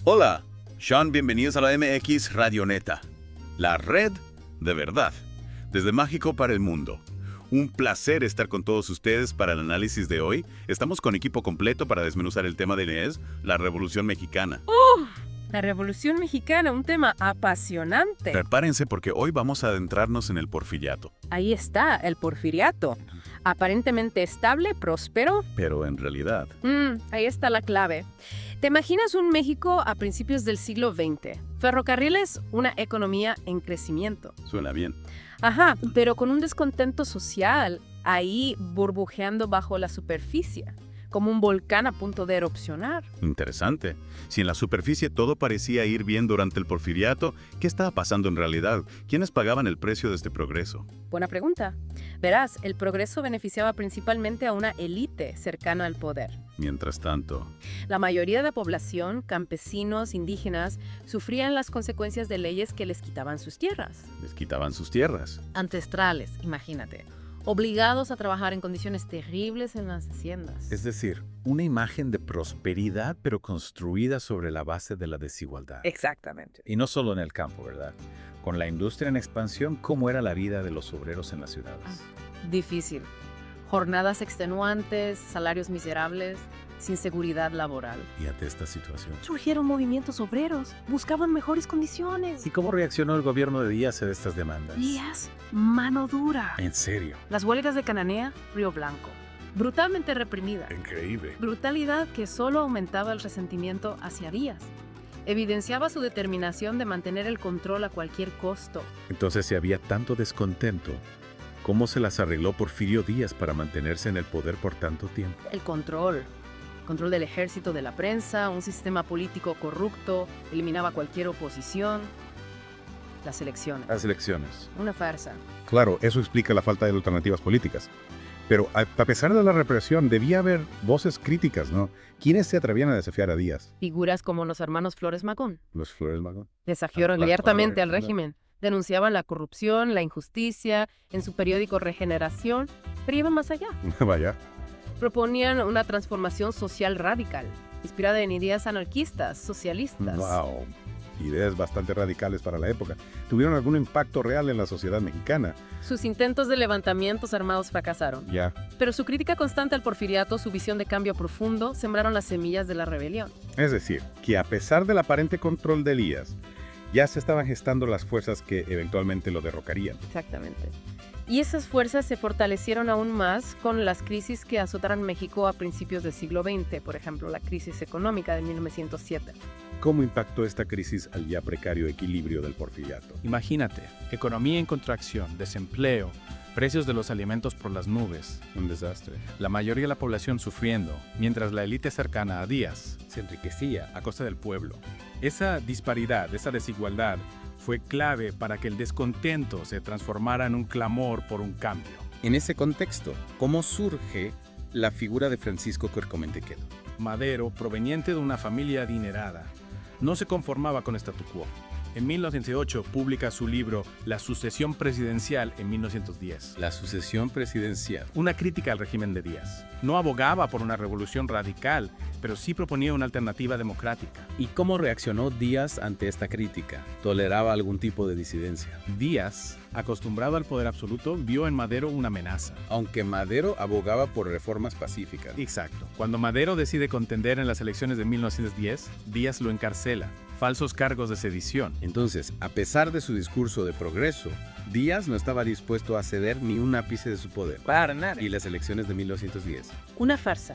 Hola, Sean, bienvenidos a la MX Radioneta, la red de verdad, desde Mágico para el mundo. Un placer estar con todos ustedes para el análisis de hoy. Estamos con equipo completo para desmenuzar el tema de Inés, la Revolución Mexicana. La Revolución Mexicana, un tema apasionante. Prepárense porque hoy vamos a adentrarnos en el porfiriato. Ahí está, el porfiriato. Aparentemente estable, próspero. Pero en realidad, Ahí está la clave. ¿Te imaginas un México a principios del siglo XX? Ferrocarriles, una economía en crecimiento. suena bien. Ajá, pero con un descontento social ahí burbujeando bajo la superficie, como un volcán a punto de erupcionar. Interesante. Si en la superficie todo parecía ir bien durante el porfiriato, ¿qué estaba pasando en realidad? ¿Quiénes pagaban el precio de este progreso? Buena pregunta. Verás, el progreso beneficiaba principalmente a una élite cercana al poder. Mientras tanto, La mayoría de la población, campesinos, indígenas, sufrían las consecuencias de leyes que les quitaban sus tierras. les quitaban sus tierras. Ancestrales, imagínate. Obligados a trabajar en condiciones terribles en las haciendas. Es decir, una imagen de prosperidad, pero construida sobre la base de la desigualdad. Exactamente. Y no solo en el campo, ¿verdad? Con la industria en expansión, ¿cómo era la vida de los obreros en las ciudades? Difícil. Jornadas extenuantes, salarios miserables, sin seguridad laboral. Y ante esta situación. Surgieron movimientos obreros, buscaban mejores condiciones. ¿Y cómo reaccionó el gobierno de Díaz a estas demandas? Díaz, mano dura. ¿En serio? Las huelgas de Cananea, Río Blanco. Brutalmente reprimida. Increíble. Brutalidad que solo aumentaba el resentimiento hacia Díaz. Evidenciaba su determinación de mantener el control a cualquier costo. Entonces, si había tanto descontento, ¿cómo se las arregló Porfirio Díaz para mantenerse en el poder por tanto tiempo? El control. Control del ejército, de la prensa, un sistema político corrupto, eliminaba cualquier oposición. Las elecciones. Las elecciones. Una farsa. Claro, eso explica la falta de alternativas políticas. Pero a pesar de la represión, debía haber voces críticas, ¿no? ¿Quiénes se atrevían a desafiar a Díaz? Figuras como los hermanos Flores Magón Los Flores Magón. desafiaron Claro, abiertamente claro, al régimen. Denunciaban la corrupción, la injusticia, en su periódico Regeneración, pero iban más allá. Vaya. Proponían una transformación social radical, inspirada en ideas anarquistas, socialistas. Wow. Ideas bastante radicales para la época. ¿Tuvieron algún impacto real en la sociedad mexicana? Sus intentos de levantamientos armados fracasaron, Ya. pero su crítica constante al porfiriato, su visión de cambio profundo, sembraron las semillas de la rebelión. Es decir, que a pesar del aparente control de Elías, ya se estaban gestando las fuerzas que eventualmente lo derrocarían. Exactamente. Y esas fuerzas se fortalecieron aún más con las crisis que azotaron México a principios del siglo XX, por ejemplo, la crisis económica de 1907. ¿Cómo impactó esta crisis al ya precario equilibrio del porfiriato? Imagínate, economía en contracción, desempleo, precios de los alimentos por las nubes, Un desastre. la mayoría de la población sufriendo, mientras la élite cercana a Díaz se enriquecía a costa del pueblo. Esa disparidad, esa desigualdad, fue clave para que el descontento se transformara en un clamor por un cambio. En ese contexto, ¿cómo surge la figura de Francisco Quircomentequedo? Madero, proveniente de una familia adinerada, no se conformaba con statu quo. En 1908 publica su libro La sucesión presidencial en 1910. La sucesión presidencial. Una crítica al régimen de Díaz. No abogaba por una revolución radical, pero sí proponía una alternativa democrática. ¿Y cómo reaccionó Díaz ante esta crítica? ¿Toleraba algún tipo de disidencia? Díaz, acostumbrado al poder absoluto, vio en Madero una amenaza. Aunque Madero abogaba por reformas pacíficas. Exacto. Cuando Madero decide contender en las elecciones de 1910, Díaz lo encarcela. Falsos cargos de sedición. Entonces, a pesar de su discurso de progreso, Díaz no estaba dispuesto a ceder ni un ápice de su poder. Para nada. Y las elecciones de 1910. Una farsa.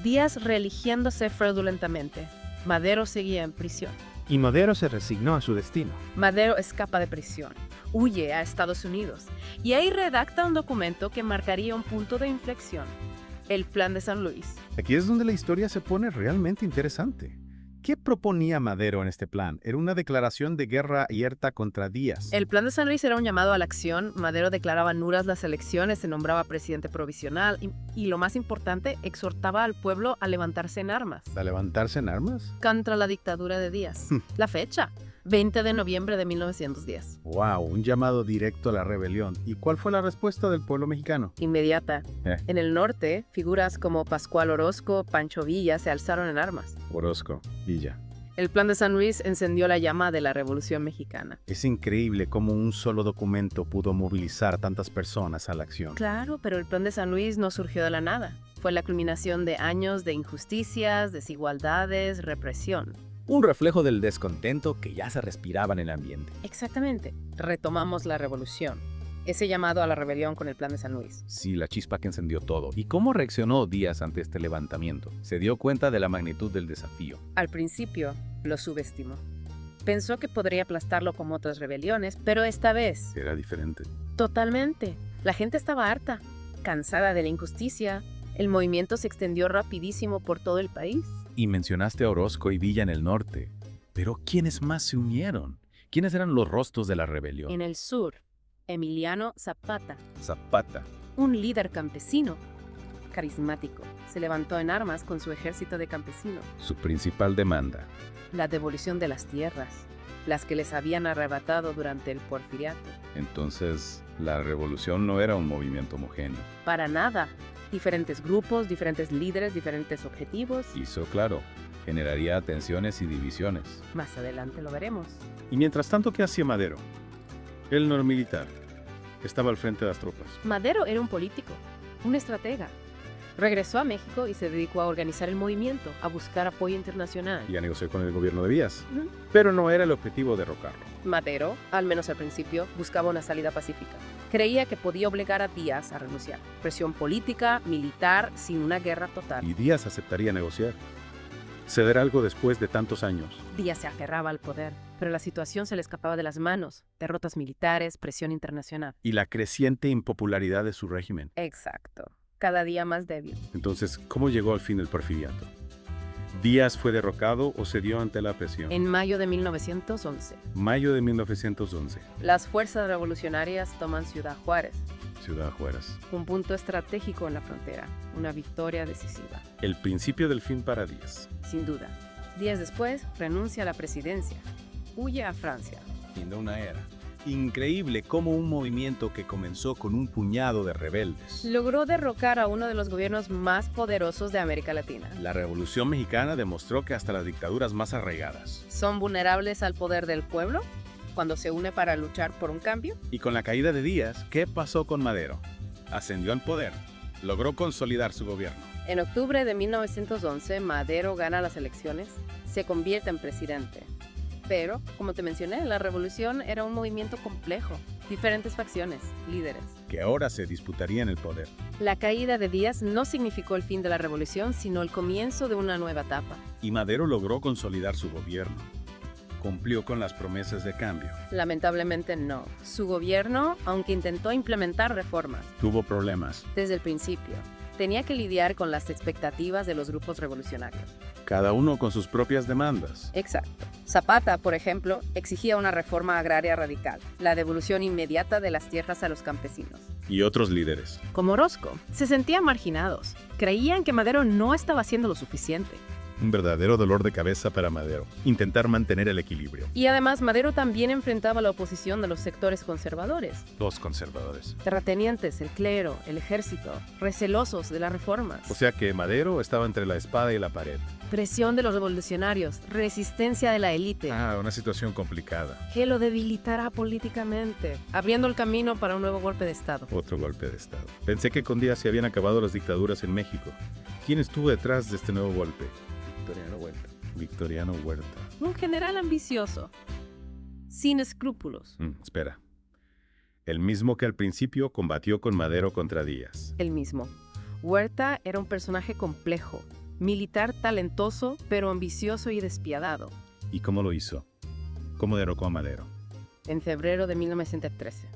Díaz reeligiéndose fraudulentamente. Madero seguía en prisión. Y Madero se resignó a su destino. Madero escapa de prisión, huye a Estados Unidos y ahí redacta un documento que marcaría un punto de inflexión, el Plan de San Luis. Aquí es donde la historia se pone realmente interesante. ¿Qué proponía Madero en este plan? Era una declaración de guerra abierta contra Díaz. El Plan de San Luis era un llamado a la acción. Madero declaraba nulas las elecciones, se nombraba presidente provisional y lo más importante, exhortaba al pueblo a levantarse en armas ¿A levantarse en armas? contra la dictadura de Díaz. La fecha, 20 de noviembre de 1910. ¡Wow! Un llamado directo a la rebelión. ¿Y cuál fue la respuesta del pueblo mexicano? Inmediata. Eh. En el norte, figuras como Pascual Orozco, Pancho Villa se alzaron en armas. Orozco, Villa. El Plan de San Luis encendió la llama de la Revolución Mexicana. Es increíble cómo un solo documento pudo movilizar a tantas personas a la acción. Claro, pero el Plan de San Luis no surgió de la nada. Fue la culminación de años de injusticias, desigualdades, represión. Un reflejo del descontento que ya se respiraba en el ambiente. Exactamente. Retomamos la revolución. Ese llamado a la rebelión con el Plan de San Luis. Sí, la chispa que encendió todo. ¿Y cómo reaccionó Díaz ante este levantamiento? Se dio cuenta de la magnitud del desafío. Al principio, lo subestimó. Pensó que podría aplastarlo como otras rebeliones, pero esta vez, Era diferente. totalmente. La gente estaba harta, cansada de la injusticia. El movimiento se extendió rapidísimo por todo el país. Y mencionaste a Orozco y Villa en el norte. Pero ¿quiénes más se unieron? ¿Quiénes eran los rostros de la rebelión? En el sur, Emiliano Zapata, Zapata. un líder campesino, carismático, se levantó en armas con su ejército de campesinos. Su principal demanda. La devolución de las tierras, las que les habían arrebatado durante el porfiriato. Entonces, la revolución no era un movimiento homogéneo. Para nada. Diferentes grupos, diferentes líderes, diferentes objetivos. Hizo claro, generaría tensiones y divisiones. Más adelante lo veremos. Y mientras tanto, ¿qué hacía Madero? Él no era militar. Estaba al frente de las tropas. Madero era un político, un estratega. Regresó a México y se dedicó a organizar el movimiento, a buscar apoyo internacional. Y a negociar con el gobierno de Díaz. Ujú. Pero no era el objetivo derrocarlo. Madero, al menos al principio, buscaba una salida pacífica. Creía que podía obligar a Díaz a renunciar. Presión política, militar, sin una guerra total. Y Díaz aceptaría negociar. Ceder algo después de tantos años. Díaz se aferraba al poder, pero la situación se le escapaba de las manos. Derrotas militares, presión internacional. Y la creciente impopularidad de su régimen. Exacto. Cada día más débil. Entonces, ¿cómo llegó al fin el porfiriato? ¿Díaz fue derrocado o cedió ante la presión? En mayo de 1911, Mayo de 1911. las fuerzas revolucionarias toman Ciudad Juárez, Ciudad Juárez. un punto estratégico en la frontera, una victoria decisiva. El principio del fin para Díaz. Sin duda. Días después, renuncia a la presidencia. Huye a Francia. Fin de una era. Increíble cómo un movimiento que comenzó con un puñado de rebeldes. Logró derrocar a uno de los gobiernos más poderosos de América Latina. La Revolución Mexicana demostró que hasta las dictaduras más arraigadas. ¿Son vulnerables al poder del pueblo cuando se une para luchar por un cambio? Y con la caída de Díaz, ¿qué pasó con Madero? Ascendió al poder. Logró consolidar su gobierno. En octubre de 1911, Madero gana las elecciones, se convierte en presidente. Pero, como te mencioné, la revolución era un movimiento complejo, diferentes facciones, líderes. Que ahora se disputarían el poder. La caída de Díaz no significó el fin de la revolución, sino el comienzo de una nueva etapa. Y Madero logró consolidar su gobierno. Cumplió con las promesas de cambio. Lamentablemente no. Su gobierno, aunque intentó implementar reformas Tuvo problemas. desde el principio, tenía que lidiar con las expectativas de los grupos revolucionarios. Cada uno con sus propias demandas. Exacto. Zapata, por ejemplo, exigía una reforma agraria radical, la devolución inmediata de las tierras a los campesinos. Y otros líderes. Como Orozco, se sentían marginados. Creían que Madero no estaba haciendo lo suficiente. Un verdadero dolor de cabeza para Madero. Intentar mantener el equilibrio. Y además, Madero también enfrentaba la oposición de los sectores conservadores. Los conservadores. Terratenientes, el clero, el ejército, recelosos de las reformas. O sea que Madero estaba entre la espada y la pared. Presión de los revolucionarios, resistencia de la élite, Una situación complicada. que lo debilitará políticamente, abriendo el camino para un nuevo golpe de Estado. Otro golpe de Estado. Pensé que con Díaz se habían acabado las dictaduras en México. ¿Quién estuvo detrás de este nuevo golpe? Victoriano Huerta. Victoriano Huerta. Un general ambicioso, sin escrúpulos. Espera. El mismo que al principio combatió con Madero contra Díaz. El mismo. Huerta era un personaje complejo, militar talentoso, pero ambicioso y despiadado. ¿Y cómo lo hizo? ¿Cómo derrocó a Madero? En febrero de 1913.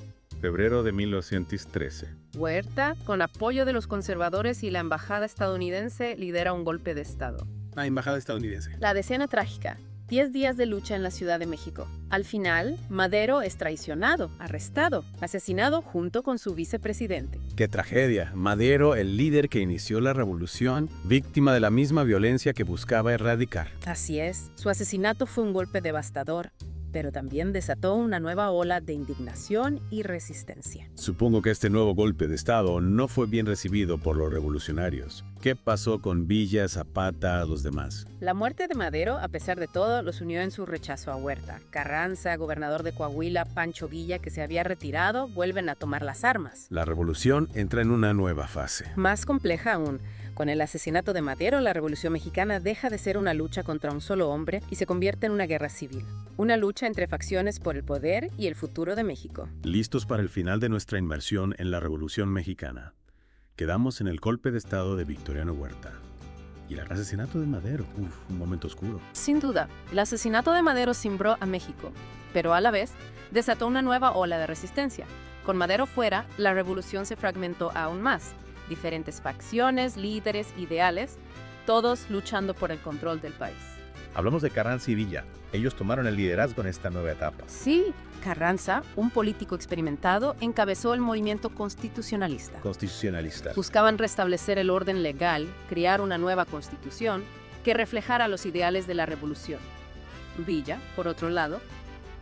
Febrero de 1913. Huerta, con apoyo de los conservadores y la embajada estadounidense, lidera un golpe de Estado. La embajada estadounidense. La decena trágica. 10 días de lucha en la Ciudad de México. Al final, Madero es traicionado, arrestado, asesinado junto con su vicepresidente. ¡Qué tragedia! Madero, el líder que inició la revolución, víctima de la misma violencia que buscaba erradicar. Así es, su asesinato fue un golpe devastador. pero también desató una nueva ola de indignación y resistencia. Supongo que este nuevo golpe de Estado no fue bien recibido por los revolucionarios. ¿Qué pasó con Villa, Zapata, los demás? La muerte de Madero, a pesar de todo, los unió en su rechazo a Huerta. Carranza, gobernador de Coahuila, Pancho Villa, que se había retirado, vuelven a tomar las armas. La revolución entra en una nueva fase. Más compleja aún. Con el asesinato de Madero, la Revolución Mexicana deja de ser una lucha contra un solo hombre y se convierte en una guerra civil. Una lucha entre facciones por el poder y el futuro de México. Listos para el final de nuestra inmersión en la Revolución Mexicana. Quedamos en el golpe de Estado de Victoriano Huerta. Y el asesinato de Madero, un momento oscuro. Sin duda, el asesinato de Madero cimbró a México, pero a la vez desató una nueva ola de resistencia. Con Madero fuera, la revolución se fragmentó aún más. Diferentes facciones, líderes, ideales, todos luchando por el control del país. Hablamos de Carranza y Villa. Ellos tomaron el liderazgo en esta nueva etapa. Sí, Carranza, un político experimentado, encabezó el movimiento constitucionalista. Constitucionalistas. Buscaban restablecer el orden legal, crear una nueva constitución que reflejara los ideales de la revolución. Villa, por otro lado,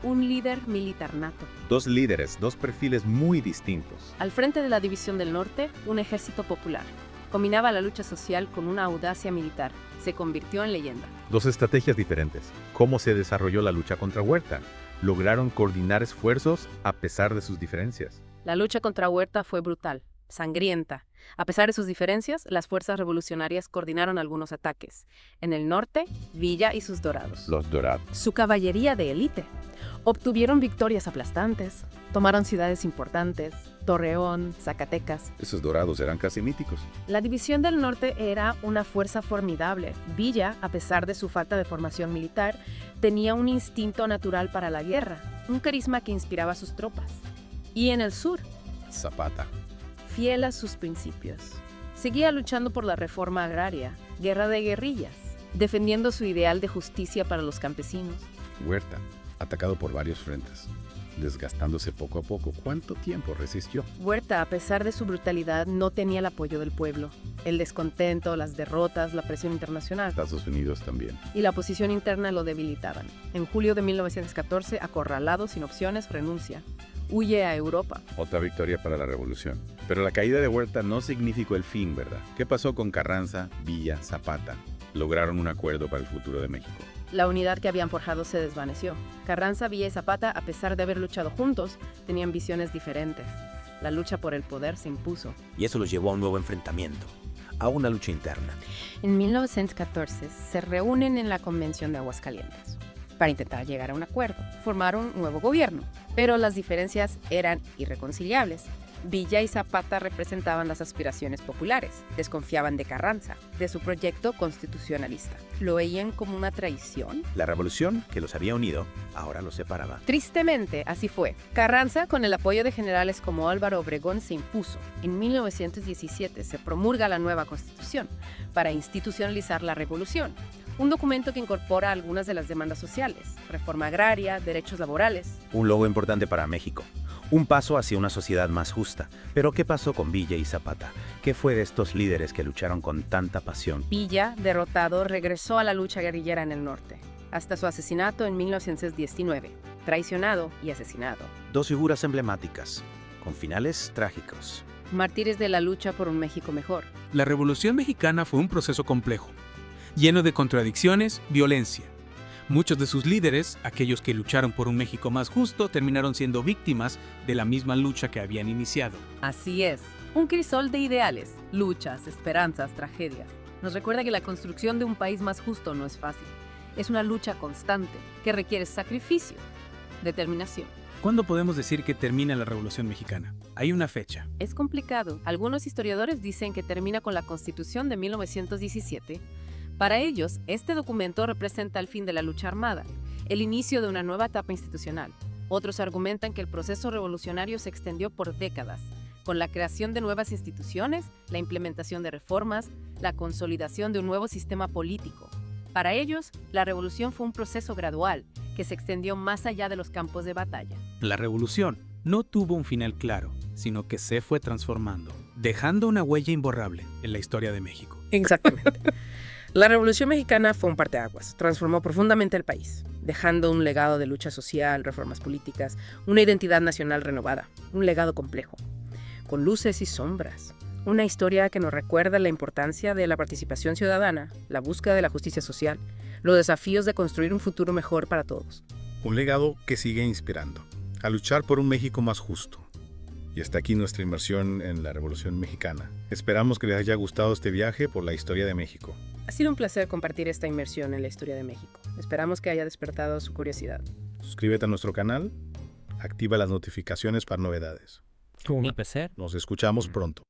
un líder militar nato. Dos líderes, dos perfiles muy distintos. Al frente de la División del Norte, un ejército popular. Combinaba la lucha social con una audacia militar. Se convirtió en leyenda. Dos estrategias diferentes. ¿Cómo se desarrolló la lucha contra Huerta? Lograron coordinar esfuerzos a pesar de sus diferencias. La lucha contra Huerta fue brutal, sangrienta. A pesar de sus diferencias, las fuerzas revolucionarias coordinaron algunos ataques. En el norte, Villa y sus dorados. Los dorados. Su caballería de élite. Obtuvieron victorias aplastantes, tomaron ciudades importantes, Torreón, Zacatecas. Esos dorados eran casi míticos. La División del Norte era una fuerza formidable. Villa, a pesar de su falta de formación militar, tenía un instinto natural para la guerra, un carisma que inspiraba a sus tropas. Y en el sur, Zapata. fiel a sus principios, seguía luchando por la reforma agraria, guerra de guerrillas, defendiendo su ideal de justicia para los campesinos. Huerta, atacado por varios frentes, desgastándose poco a poco. ¿Cuánto tiempo resistió? Huerta, a pesar de su brutalidad, no tenía el apoyo del pueblo. El descontento, las derrotas, la presión internacional Estados Unidos también. y la oposición interna lo debilitaban. En julio de 1914, acorralado, sin opciones, renuncia. Huye a Europa. Otra victoria para la revolución. Pero la caída de Huerta no significó el fin, ¿verdad? ¿Qué pasó con Carranza, Villa, Zapata? Lograron un acuerdo para el futuro de México. La unidad que habían forjado se desvaneció. Carranza, Villa y Zapata, a pesar de haber luchado juntos, tenían visiones diferentes. La lucha por el poder se impuso. Y eso los llevó a un nuevo enfrentamiento, a una lucha interna. En 1914 se reúnen en la Convención de Aguascalientes para intentar llegar a un acuerdo, formar un nuevo gobierno, pero las diferencias eran irreconciliables. Villa y Zapata representaban las aspiraciones populares, desconfiaban de Carranza, de su proyecto constitucionalista. Lo veían como una traición. La revolución que los había unido ahora los separaba. Tristemente, así fue. Carranza, con el apoyo de generales como Álvaro Obregón, se impuso. En 1917 se promulga la nueva Constitución para institucionalizar la revolución. Un documento que incorpora algunas de las demandas sociales, reforma agraria, derechos laborales. Un logro importante para México. Un paso hacia una sociedad más justa. Pero ¿qué pasó con Villa y Zapata? ¿Qué fue de estos líderes que lucharon con tanta pasión? Villa, derrotado, regresó a la lucha guerrillera en el norte, hasta su asesinato en 1919, traicionado y asesinado. Dos figuras emblemáticas, con finales trágicos. Mártires de la lucha por un México mejor. La Revolución Mexicana fue un proceso complejo, lleno de contradicciones, violencia. Muchos de sus líderes, aquellos que lucharon por un México más justo, terminaron siendo víctimas de la misma lucha que habían iniciado. Así es, un crisol de ideales, luchas, esperanzas, tragedias. Nos recuerda que la construcción de un país más justo no es fácil. Es una lucha constante que requiere sacrificio, determinación. ¿Cuándo podemos decir que termina la Revolución Mexicana? Hay una fecha. Es complicado. Algunos historiadores dicen que termina con la Constitución de 1917. Para ellos, este documento representa el fin de la lucha armada, el inicio de una nueva etapa institucional. Otros argumentan que el proceso revolucionario se extendió por décadas, con la creación de nuevas instituciones, la implementación de reformas, la consolidación de un nuevo sistema político. Para ellos, la revolución fue un proceso gradual, que se extendió más allá de los campos de batalla. La revolución no tuvo un final claro, sino que se fue transformando, dejando una huella imborrable en la historia de México. Exactamente. La Revolución Mexicana fue un parteaguas, transformó profundamente el país, dejando un legado de lucha social, reformas políticas, una identidad nacional renovada, un legado complejo, con luces y sombras. Una historia que nos recuerda la importancia de la participación ciudadana, la búsqueda de la justicia social, los desafíos de construir un futuro mejor para todos. Un legado que sigue inspirando a luchar por un México más justo. Y hasta aquí nuestra inmersión en la Revolución Mexicana. Esperamos que les haya gustado este viaje por la historia de México. Ha sido un placer compartir esta inmersión en la historia de México. Esperamos que haya despertado su curiosidad. Suscríbete a nuestro canal, activa las notificaciones para novedades. Un placer. Nos escuchamos pronto.